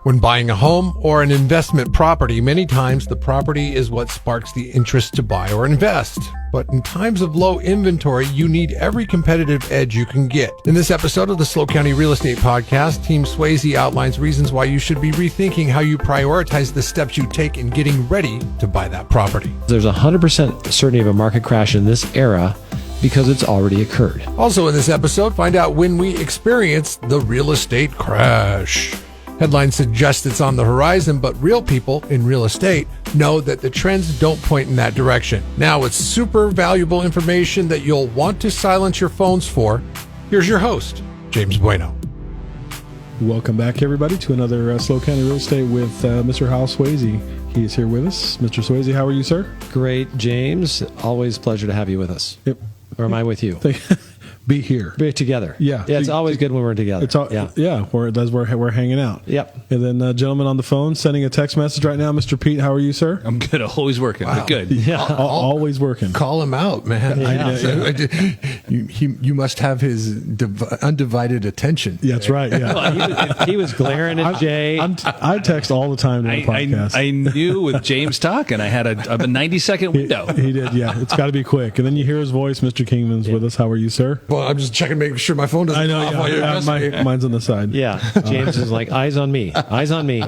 When buying a home or an investment property, many times the property is what sparks the interest to buy or invest. But in times of low inventory, you need every competitive edge you can get. In this episode of the SLO County Real Estate Podcast, Team Sweasey outlines reasons why you should be rethinking how you prioritize the steps you take in getting ready to buy that property. There's 100% certainty of a market crash in this era because it's already occurred. Also in this episode, find out when we experience the real estate crash. Headlines suggest it's on the horizon, but real people in real estate know that the trends don't point in that direction. Now, it's super valuable information that you'll want to silence your phones for. Here's your host, James Bueno. Welcome back, everybody, to another SLO County Real Estate with Mr. Hal Sweasey. He is here with us. Mr. Sweasey, how are you, sir? Great, James. Always a pleasure to have you with us. Yep. Or am I with you? Be here. Be together. Yeah. It's always good when we're together. It's all, yeah. We're hanging out. Yep. And then gentleman on the phone sending a text message right now, Mr. Pete. How are you, sir? I'm good. Always working. Wow. But good. Yeah. Always working. Call him out, man. Yeah. You must have his undivided attention. Yeah, that's right. Yeah. Well, he was glaring at Jay. I text all the time during the podcast. I knew with James talking, I had a 90-second window. He did, yeah. It's got to be quick. And then you hear his voice. Mr. Kingman's with us. How are you, sir? Well, I'm just checking, making sure my phone doesn't. I know. Mine's on the side. Yeah. James is like, eyes on me. Eyes on me.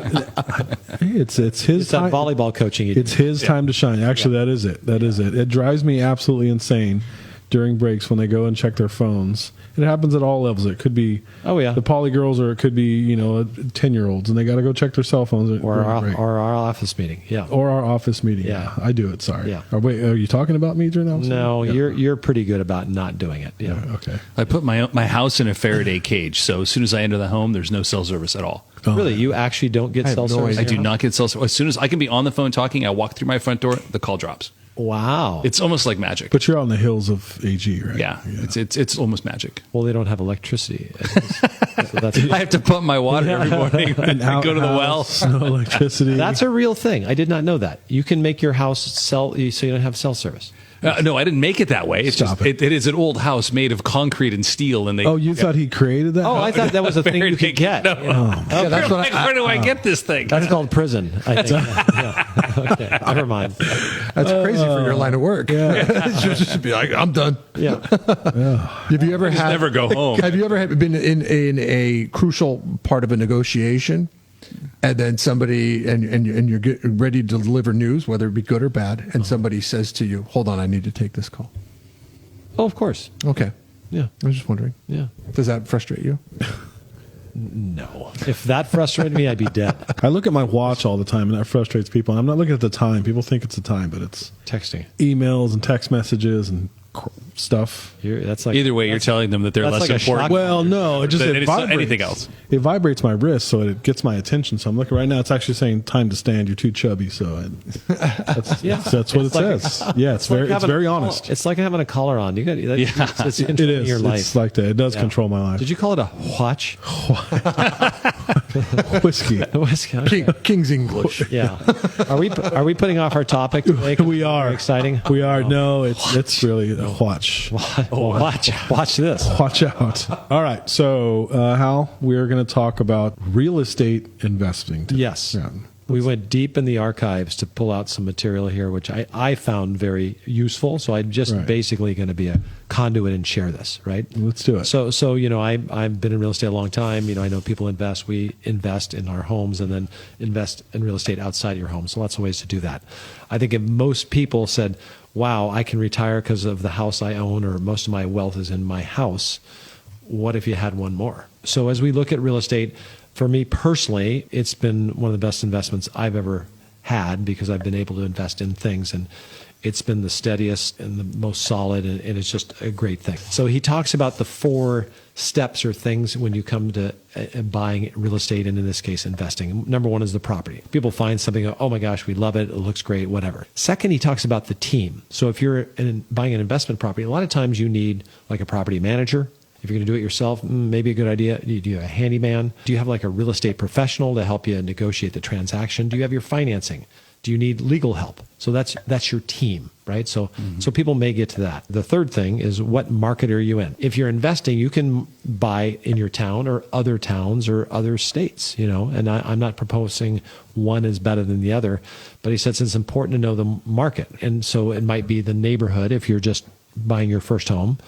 It's his time. That volleyball coaching. It's his time to shine. Actually, that is it. That is it. It drives me absolutely insane during breaks when they go and check their phones. It happens at all levels. It could be the poly girls, or it could be 10-year-olds, and they got to go check their cell phones. Or our office meeting. Yeah. Or our office meeting. Yeah. I do it. Sorry. Yeah. Are you talking about me during that? No, you're pretty good about not doing it. Yeah. Okay. I put my house in a Faraday cage, so as soon as I enter the home, there's no cell service at all. Oh. Really? You actually don't get cell service? I do not get cell service. As soon as I can be on the phone talking, I walk through my front door, the call drops. Wow. It's almost like magic. But you're on the hills of AG, right? Yeah. It's almost magic. Well, they don't have electricity. I have to pump my water every morning and go to the well. No electricity. That's a real thing. I did not know that. You can make your house so you don't have cell service. No, I didn't make it that way. It's Stop just it is an old house made of concrete and steel, and they. Oh, you thought he created that? Oh, I thought that was a thing you could get. No. Yeah, that's what Where do I get this thing? That's called prison, I think. Yeah. Okay, never mind. That's crazy for your line of work. Yeah. Just be like, I'm done. Yeah. Have you ever never go home? Have you ever been in a crucial part of a negotiation, and then somebody and you're getting ready to deliver news, whether it be good or bad, and somebody says to you, "Hold on, I need to take this call." Oh, of course. Okay. Yeah. I was just wondering. Yeah. Does that frustrate you? No. If that frustrated me, I'd be dead. I look at my watch all the time, and that frustrates people. I'm not looking at the time. People think it's the time, but it's Texting. emails and text messages and stuff. That's like Either way, you're telling them that they're less like a important. shock. Well, no, it just than it vibrates. anything else. It vibrates my wrist, so it gets my attention. So I'm looking right now. It's actually saying time to stand. You're too chubby. So that's what it says. Yeah, it's very honest. It's like having a collar on. You got it's It is. your life. It's like that. It does control my life. Did you call it a watch? Whiskey. Whiskey. Okay. King's English. Yeah. Are we putting off our topic today? We are. Exciting. We are. No, it's really a watch. Watch this. Watch out. All right. So, Hal, we're going to talk about real estate investing today. Yes. Yeah. We went deep in the archives to pull out some material here, which I found very useful. So I'm just basically going to be a conduit and share this, right? Let's do it. So I've been in real estate a long time. I know people invest. We invest in our homes and then invest in real estate outside your home. So lots of ways to do that. I think if most people said, wow, I can retire because of the house I own, or most of my wealth is in my house, what if you had one more? So as we look at real estate, for me personally, it's been one of the best investments I've ever had because I've been able to invest in things, and it's been the steadiest and the most solid, and it's just a great thing. So he talks about the 4 steps or things when you come to buying real estate, and in this case, investing. Number 1 is the property. People find something, oh my gosh, we love it, it looks great, whatever. Second, he talks about the team. So if you're buying an investment property, a lot of times you need like a property manager. If you're going to do it yourself, maybe a good idea. Do you have a handyman? Do you have like a real estate professional to help you negotiate the transaction? Do you have your financing? Do you need legal help? So that's your team, right? So so people may get to that. The third thing is, what market are you in? If you're investing, you can buy in your town or other towns or other states, and I'm not proposing one is better than the other, but he says it's important to know the market. And so it might be the neighborhood if you're just buying your first home.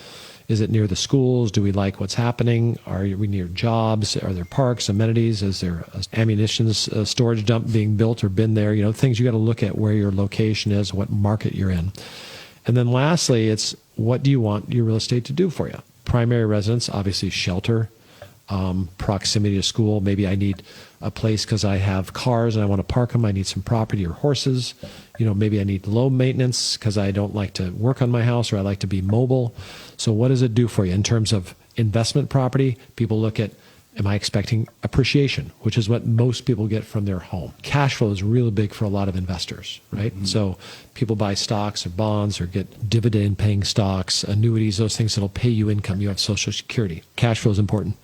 Is it near the schools? Do we like what's happening? Are we near jobs? Are there parks, amenities? Is there ammunition storage dump being built or been there? Things you got to look at where your location is, what market you're in. And then lastly, it's what do you want your real estate to do for you? Primary residence, obviously shelter, proximity to school. Maybe I need a place because I have cars and I want to park them. I need some property or horses. Maybe I need low maintenance because I don't like to work on my house, or I like to be mobile. So what does it do for you in terms of investment property? People look at, am I expecting appreciation, which is what most people get from their home. Cash flow is really big for a lot of investors, right? So people buy stocks or bonds or get dividend paying stocks, annuities, those things that'll pay you income. You have Social Security. Cash flow is important.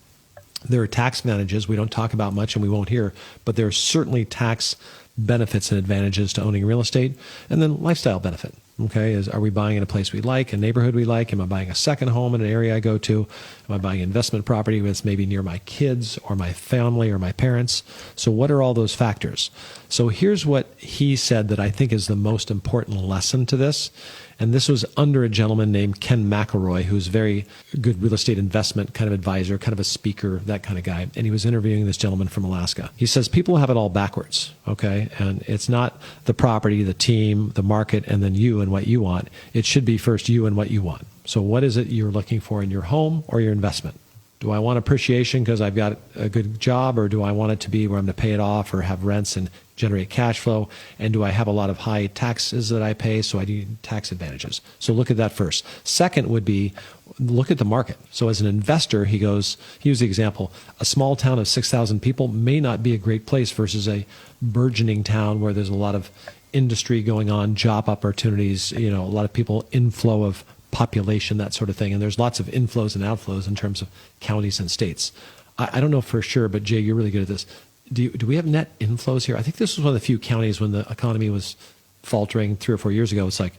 There are tax advantages we don't talk about much and we won't hear, but there are certainly tax benefits and advantages to owning real estate. And then lifestyle benefit. Okay, are we buying in a place we like, a neighborhood we like? Am I buying a second home in an area I go to? Am I buying investment property that's maybe near my kids or my family or my parents? So what are all those factors? So here's what he said that I think is the most important lesson to this. And this was under a gentleman named Ken McElroy, who's a very good real estate investment kind of advisor, kind of a speaker, that kind of guy. And he was interviewing this gentleman from Alaska. He says, people have it all backwards, okay? And it's not the property, the team, the market, and then you and what you want. It should be first you and what you want. So what is it you're looking for in your home or your investment? Do I want appreciation because I've got a good job, or do I want it to be where I'm going to pay it off or have rents and generate cash flow? And do I have a lot of high taxes that I pay, so I need tax advantages? So look at that first. Second would be, look at the market. So as an investor, he used the example, a small town of 6,000 people may not be a great place versus a burgeoning town where there's a lot of industry going on, job opportunities, a lot of people, inflow of population, that sort of thing. And there's lots of inflows and outflows in terms of counties and states. I don't know for sure, but Jay, you're really good at this. Do we have net inflows here? I think this was one of the few counties when the economy was faltering 3 or 4 years ago. It's like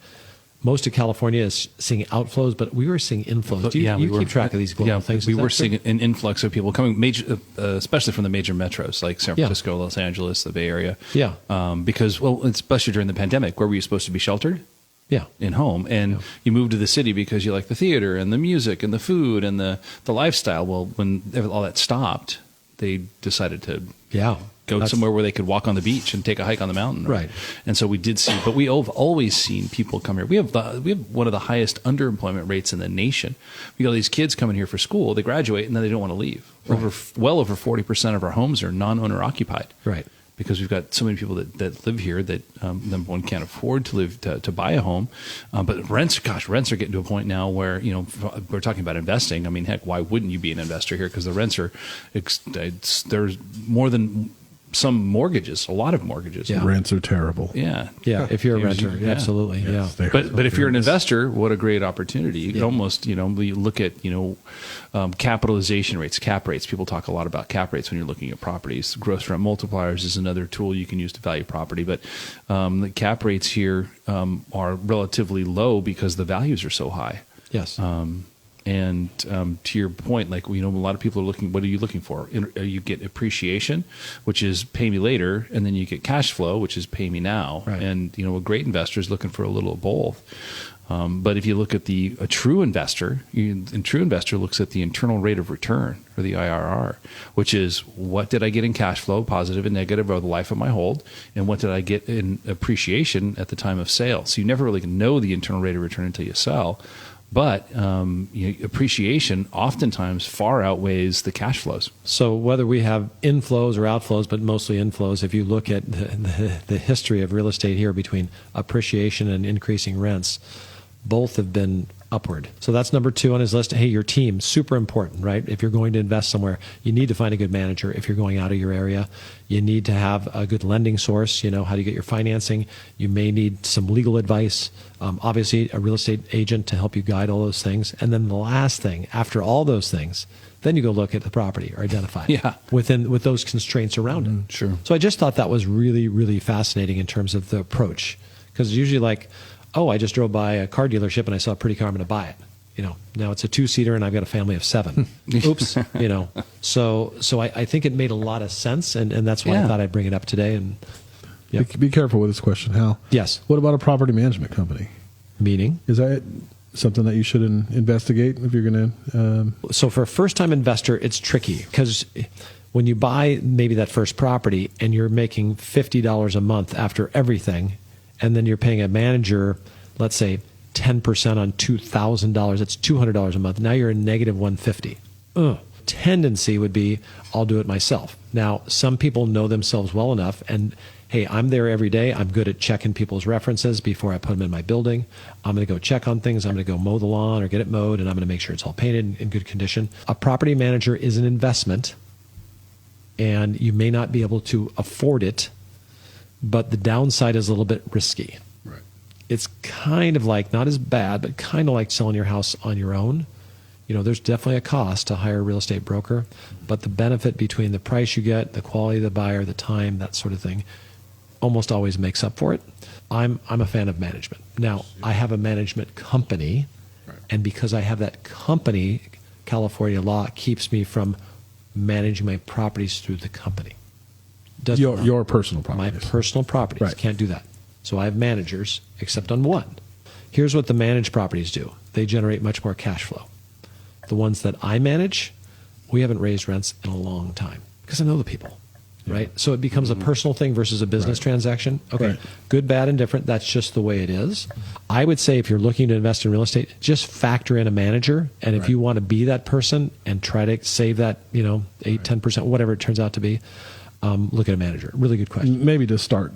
most of California is seeing outflows, but we were seeing inflows. Do you keep track of these global things? We were seeing an influx of people coming, especially from the major metros like San Francisco, Los Angeles, the Bay Area. Yeah. Because, especially during the pandemic, where were you supposed to be sheltered? Yeah, in home, and you moved to the city because you like the theater and the music and the food and the lifestyle. Well, when all that stopped, they decided to go somewhere where they could walk on the beach and take a hike on the mountain. Right. And so we did see, but we have always seen people come here. We have one of the highest underemployment rates in the nation. We got these kids coming here for school. They graduate and then they don't want to leave. Right. Well over 40% of our homes are non-owner occupied. Right. Because we've got so many people that live here that number one can't afford to live to buy a home, but rents are getting to a point now where we're talking about investing. I mean, heck, why wouldn't you be an investor here? Because the rents are there's more than some mortgages, a lot of mortgages. Yeah. Rents are terrible. Yeah. If you're a renter, absolutely. Yes, But if you're an investor, what a great opportunity. You can almost, we look at, capitalization rates, cap rates. People talk a lot about cap rates when you're looking at properties. Gross rent multipliers is another tool you can use to value property. But the cap rates here are relatively low because the values are so high. Yes. And to your point, a lot of people are looking, what are you looking for? You get appreciation, which is pay me later, and then you get cash flow, which is pay me now. Right. And, a great investor is looking for a little of both. But if you look at a true investor, a true investor looks at the internal rate of return, or the IRR, which is what did I get in cash flow, positive and negative, over the life of my hold, and what did I get in appreciation at the time of sale. So you never really know the internal rate of return until you sell. But appreciation oftentimes far outweighs the cash flows. So whether we have inflows or outflows, but mostly inflows, if you look at the history of real estate here between appreciation and increasing rents, both have been upward. So that's number 2 on his list. Hey, your team, super important, right? If you're going to invest somewhere, you need to find a good manager. If you're going out of your area, you need to have a good lending source. How do you get your financing? You may need some legal advice. Obviously, a real estate agent to help you guide all those things. And then the last thing, after all those things, then you go look at the property or identify it Yeah. with those constraints around it. Sure. So I just thought that was really, really fascinating in terms of the approach. Because it's usually like, oh, I just drove by a car dealership and I saw a pretty car, I'm going to buy it. Now it's a 2-seater and I've got a family of 7. Oops. So I think it made a lot of sense, and that's why I thought I'd bring it up today. And be careful with this question, Hal. Yes. What about a property management company? Meaning? Is that something that you should investigate if you're going to? So for a first-time investor, it's tricky because when you buy maybe that first property and you're making $50 a month after everything, and then you're paying a manager, let's say, 10% on $2,000, that's $200 a month. Now you're a negative $150. Tendency would be, I'll do it myself. Now, some people know themselves well enough, and hey, I'm there every day. I'm good at checking people's references before I put them in my building. I'm going to go check on things. I'm going to go mow the lawn or get it mowed, and I'm going to make sure it's all painted in good condition. A property manager is an investment, and you may not be able to afford it, but the downside is a little bit risky. It's kind of like, not as bad, but kind of like selling your house on your own. There's definitely a cost to hire a real estate broker, but the benefit between the price you get, the quality of the buyer, the time, that sort of thing, almost always makes up for it. I'm a fan of management. Now, I have a management company, and because I have that company, California law keeps me from managing my properties through the company. Your personal properties. My personal properties. Right. Can't do that. So I have managers, except on one. Here's what the managed properties do. They generate much more cash flow. The ones that I manage, we haven't raised rents in a long time because I know the people, right? So it becomes a personal thing versus a business transaction. Okay, good, bad, and different. That's just the way it is. I would say if you're looking to invest in real estate, just factor in a manager. And if you want to be that person and try to save that, 8, 10%, whatever it turns out to be, look at a manager. Really good question. Maybe to start.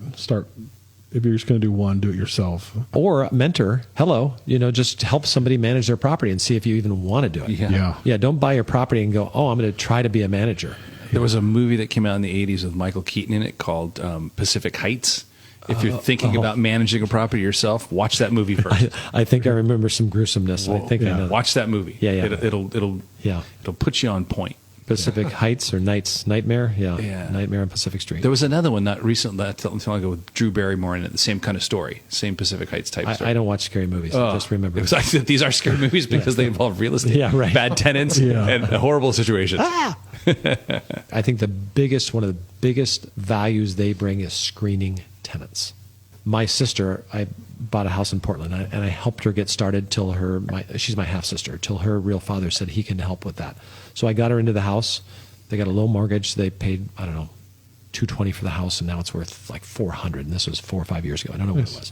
If you're just going to do one, do it yourself. Or a mentor. Hello. Just help somebody manage their property and see if you even want to do it. Yeah. Don't buy your property and go, I'm going to try to be a manager. There was a movie that came out in the 80s with Michael Keaton in it called Pacific Heights. If you're thinking about managing a property yourself, watch that movie first. I think I remember some gruesomeness. I think I know. Watch that movie. Yeah. It'll put you on point. Pacific Heights or Nightmare? Yeah. Nightmare on Pacific Street. There was another one not long ago with Drew Barrymore in it. The same kind of story, same Pacific Heights type story. I don't watch scary movies. I just remember. These are scary movies because they involve real estate, bad tenants, and horrible situations. I think one of the biggest values they bring is screening tenants. My sister, I bought a house in Portland, and I helped her get started till she's my half sister, till her real father said he can help with that. So I got her into the house. They got a low mortgage. They paid, I don't know, $220 for the house, and now it's worth like $400. And this was 4 or 5 years ago. I don't know what it was.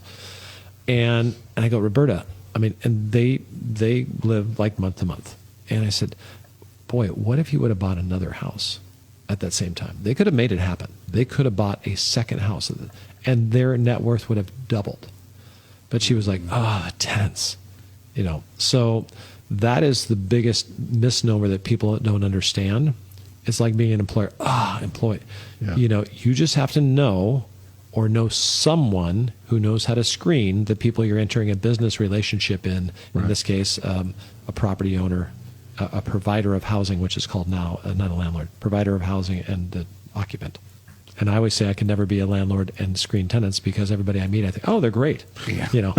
And I go, Roberta, and they live like month to month. And I said, boy, what if you would have bought another house at that same time? They could have made it happen. They could have bought a second house, and their net worth would have doubled. But she was like, tenants, So that is the biggest misnomer that people don't understand. It's like being an employer. Employee. Yeah. You just have to know someone who knows how to screen the people you're entering a business relationship in. Right. In this case, a property owner, a provider of housing, which is called now, not a landlord, provider of housing and the occupant. And I always say I can never be a landlord and screen tenants because everybody I meet, I think, they're great. Yeah.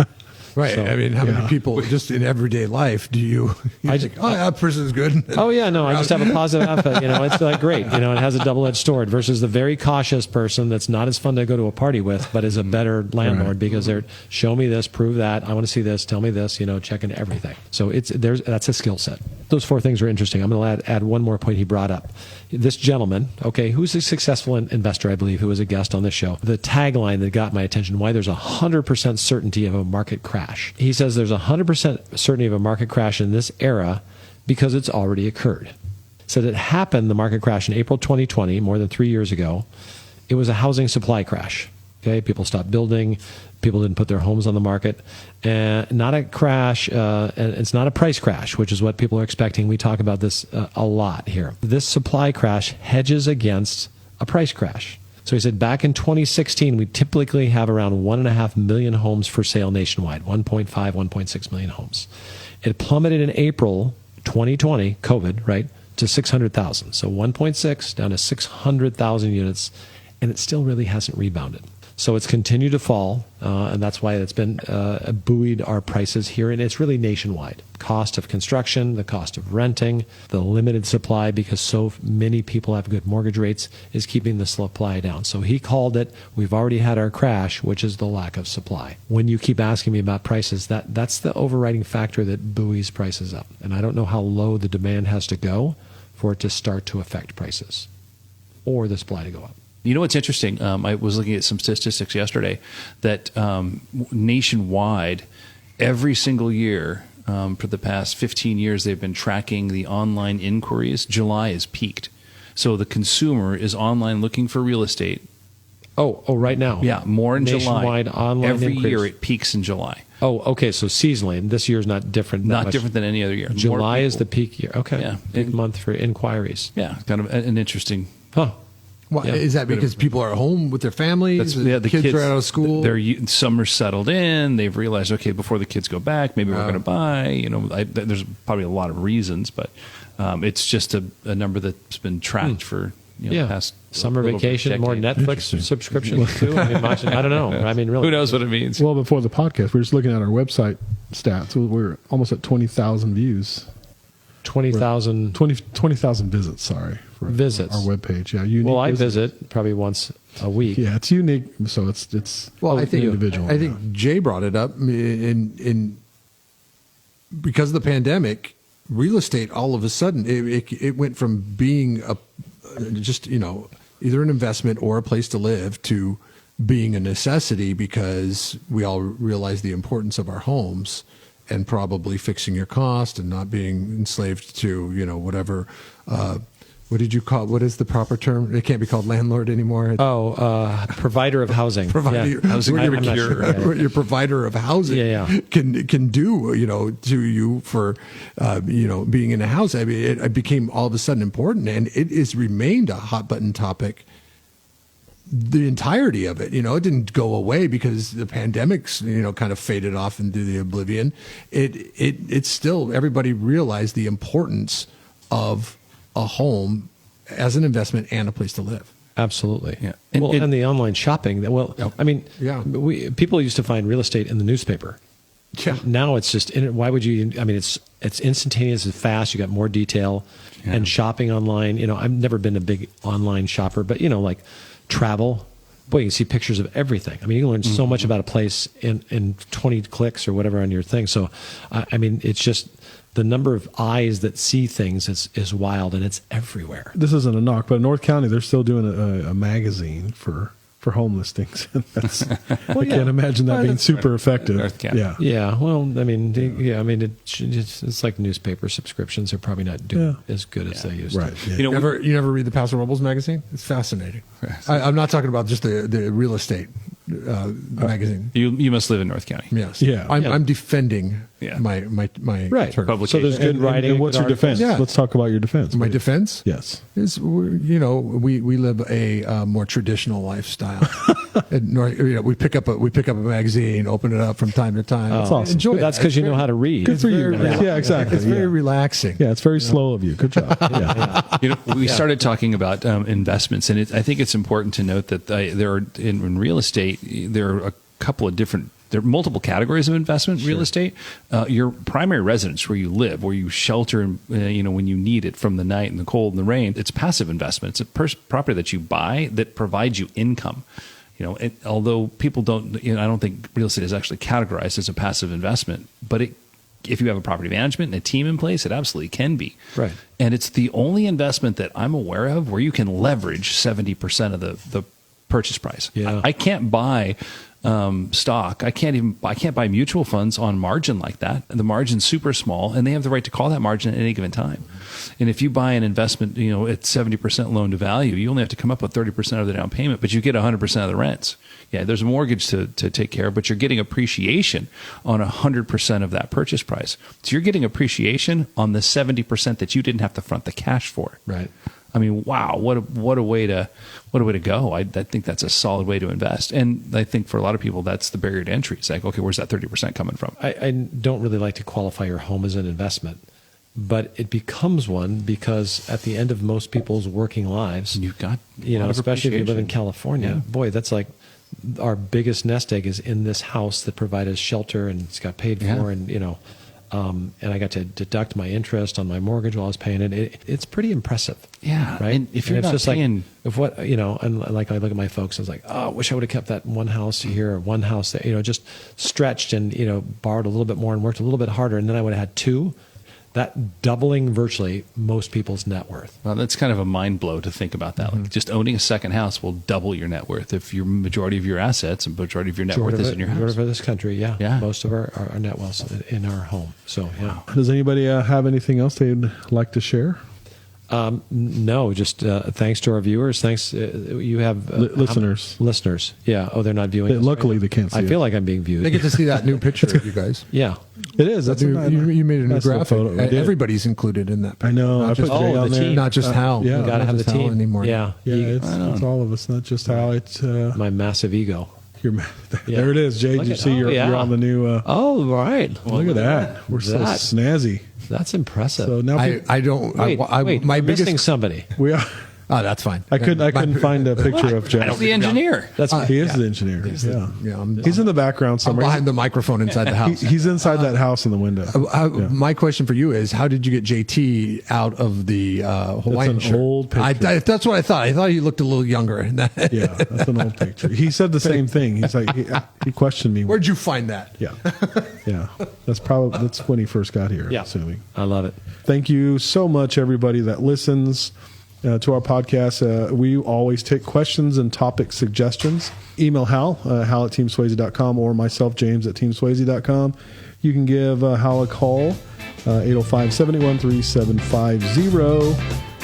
Right. So, how many people just in everyday life do you think, that person's good? I just have a positive outfit. It's like great. It has a double-edged sword versus the very cautious person that's not as fun to go to a party with, but is a better landlord because they're show me this, prove that, I want to see this, tell me this, checking everything. So that's a skill set. Those 4 things are interesting. I'm going to add one more point he brought up. This gentleman, who's a successful investor, I believe, who was a guest on this show, the tagline that got my attention, why there's 100% certainty of a market crash. He says there's 100% certainty of a market crash in this era because it's already occurred. Said it happened, the market crash, in April 2020, more than 3 years ago. It was a housing supply crash. People stopped building. People didn't put their homes on the market. And not a crash. And it's not a price crash, which is what people are expecting. We talk about this a lot here. This supply crash hedges against a price crash. So he said back in 2016, we typically have around 1.5 million homes for sale nationwide, 1.5, 1.6 million homes. It plummeted in April 2020, COVID, right, to 600,000. So 1.6 down to 600,000 units, and it still really hasn't rebounded. So it's continued to fall, and that's why it's been buoyed our prices here, and it's really nationwide. Cost of construction, the cost of renting, the limited supply because so many people have good mortgage rates is keeping the supply down. So he called it, we've already had our crash, which is the lack of supply. When you keep asking me about prices, that's the overriding factor that buoys prices up. And I don't know how low the demand has to go for it to start to affect prices or the supply to go up. You know what's interesting? I was looking at some statistics yesterday that nationwide, every single year for the past 15 years, they've been tracking the online inquiries. July is peaked. So the consumer is online looking for real estate. Oh, right now? Yeah, more in nationwide July. Online every increase. year it peaks in July. Oh, okay. So seasonally, and this year is not different. Not different than any other year. July is the peak year. Okay. Yeah. Peak month for inquiries. Yeah, kind of an interesting. Huh. Why, Yeah. is that because people are home with their families? The kids are out of school. Some are settled in. They've realized, okay, before the kids go back, maybe we're going to buy. There's probably a lot of reasons, but it's just a number that's been tracked for the past summer little vacation, more decade. Netflix subscriptions too. I don't know. I mean, really, Who knows what it means? Well, before the podcast, we were just looking at our website stats. We're almost at 20,000 views. 20,000 20,000 visits, sorry. For visits. Our webpage. Yeah, unique. Well, I visits. visit probably once a week. Yeah, it's unique. So it's Well, I think individual. I think Jay brought it up in because of the pandemic, real estate all of a sudden it went from being just either an investment or a place to live to being a necessity because we all realize the importance of our homes and probably fixing your cost and not being enslaved to whatever. What did you call? What is the proper term? It can't be called landlord anymore. Provider of housing. Your provider of housing can do to you for being in a house. I mean, it became all of a sudden important, and it has remained a hot button topic. The entirety of it, it didn't go away because the pandemic's, kind of faded off into the oblivion. It's still, everybody realized the importance of a home as an investment and a place to live. Absolutely. Yeah. And the online shopping. Well, I mean, people used to find real estate in the newspaper. Yeah. Now it's just, why would you, I mean, it's instantaneous, it's fast, you got more detail and shopping online. I've never been a big online shopper, but like travel, boy, you can see pictures of everything. I mean, you can learn so much about a place in 20 clicks or whatever on your thing. So, I mean, it's just the number of eyes that see things is wild, and it's everywhere. This isn't a knock, but in North County, they're still doing a magazine for home listings. That's, I can't imagine that being super effective. North County. Yeah. Well, I mean, it's like newspaper subscriptions are probably not doing as good as they used Right. to. Yeah. You never read the Paso Robles magazine? It's fascinating. I'm not talking about just the real estate magazine. You must live in North County. Yes. Yeah. I'm defending my Right. turf. Publication. So there's good writing. And what's your defense? Yeah. Let's talk about your defense. My defense Yes. is we live a more traditional lifestyle. And we pick up a magazine, open it up from time to time. That's awesome. Enjoy it. That's because you know how to read. Good for you. Yeah, exactly. It's very relaxing. Yeah, it's very slow of you. Good job. Yeah. We started talking about investments, and I think it's important to note that there are in real estate there are a couple of different. There are multiple categories of investment in real estate. Your primary residence, where you live, where you shelter, when you need it from the night and the cold and the rain, it's passive investment. It's a property that you buy that provides you income. Although people don't, I don't think real estate is actually categorized as a passive investment, but if you have a property management and a team in place, it absolutely can be. Right. And it's the only investment that I'm aware of where you can leverage 70% of the purchase price. Yeah. I can't buy stock. I can't buy mutual funds on margin like that. The margin's super small, and they have the right to call that margin at any given time. And if you buy an investment, at 70% loan to value, you only have to come up with 30% of the down payment, but you get 100% of the rents. Yeah, there's a mortgage to take care of, but you're getting appreciation on 100% of that purchase price. So you're getting appreciation on the 70% that you didn't have to front the cash for. Right. I mean, wow, what a way to go. I think that's a solid way to invest. And I think for a lot of people, that's the barrier to entry. It's like, okay, where's that 30% coming from? I don't really like to qualify your home as an investment. but it becomes one because at the end of most people's working lives, You've got especially if you live in appreciation. California, boy, that's like our biggest nest egg is in this house that provided us shelter and it's got paid for, and and I got to deduct my interest on my mortgage while I was paying it. It's pretty impressive. Yeah, Right. and if you're it's not just paying- like, if what, and like I look at my folks, I was like, oh, I wish I would have kept that one house here or one house there, just stretched and, borrowed a little bit more and worked a little bit harder. And then I would have had two. That doubling virtually most people's net worth. Well, that's kind of a mind blow to think about that. Like just owning a second house will double your net worth if your majority of your assets and majority of your net worth is in your house. Majority of this country, yeah. Yeah. Most of our net wealth in our home. So, yeah. Does anybody have anything else they'd like to share? No, just thanks to our viewers. Thanks. You have Listeners. Listeners. Yeah. Oh, they're not viewing. us Luckily, right now. they can't see I feel it. like I'm being viewed. They get to see that new picture of you guys. Yeah. It is. That's You made a new nice little graphic. photo. We did. Everybody's included in that picture. I know. Not I just, put Jay on the there. team. not just Hal. yeah. You got to Not have the just Hal team anymore. Yeah. Yeah, it's Right on. all of us, not just how it's. My massive ego. There it is, Jay. Look Did you at- see oh, you're yeah. on the new? Oh, right. Look at that. We're so That- snazzy. That's impressive. So now I don't. wait, my you're missing biggest. somebody. we are. Oh, that's fine. I couldn't find a picture of Jeff. That's the engineer. That's He is the engineer. He's in the background I'm somewhere. behind the microphone inside the house. He's inside that house in the window. My question for you is, how did you get JT out of the Hawaiian an shirt? old picture. That's what I thought. I thought he looked a little younger. Yeah, that's an old picture. He said the same thing. He's like, he questioned me. Where'd you find that? Yeah, yeah. That's when he first got here. Yeah. Assuming. I love it. Thank you so much, everybody that listens to our podcast. We always take questions and topic suggestions. Email Hal, Hal at teamswayze.com, or myself, James at teamswayze.com. You can give Hal a call, 805-781-3750.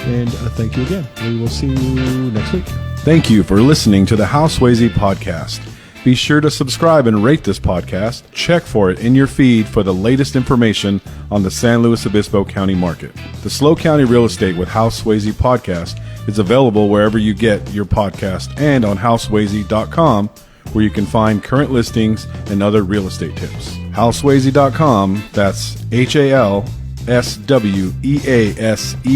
And thank you again. We will see you next week. Thank you for listening to the Hal Sweasey podcast. Be sure to subscribe and rate this podcast. Check for it in your feed for the latest information on the San Luis Obispo County market. The Slow County Real Estate with Hal Sweasey podcast is available wherever you get your podcast and on halsweasey.com, where you can find current listings and other real estate tips. halsweasey.com, that's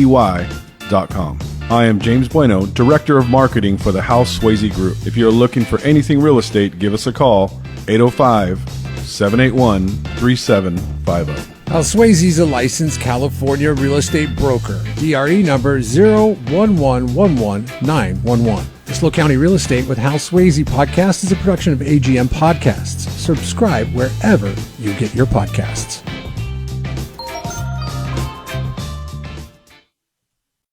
HALSWEASEY.com. I am James Bueno, Director of Marketing for the Hal Sweasey Group. If you're looking for anything real estate, give us a call, 805-781-3750. Hal Sweasey is a licensed California real estate broker. DRE number 01111-911. The Slow County Real Estate with Hal Sweasey podcast is a production of AGM Podcasts. Subscribe wherever you get your podcasts.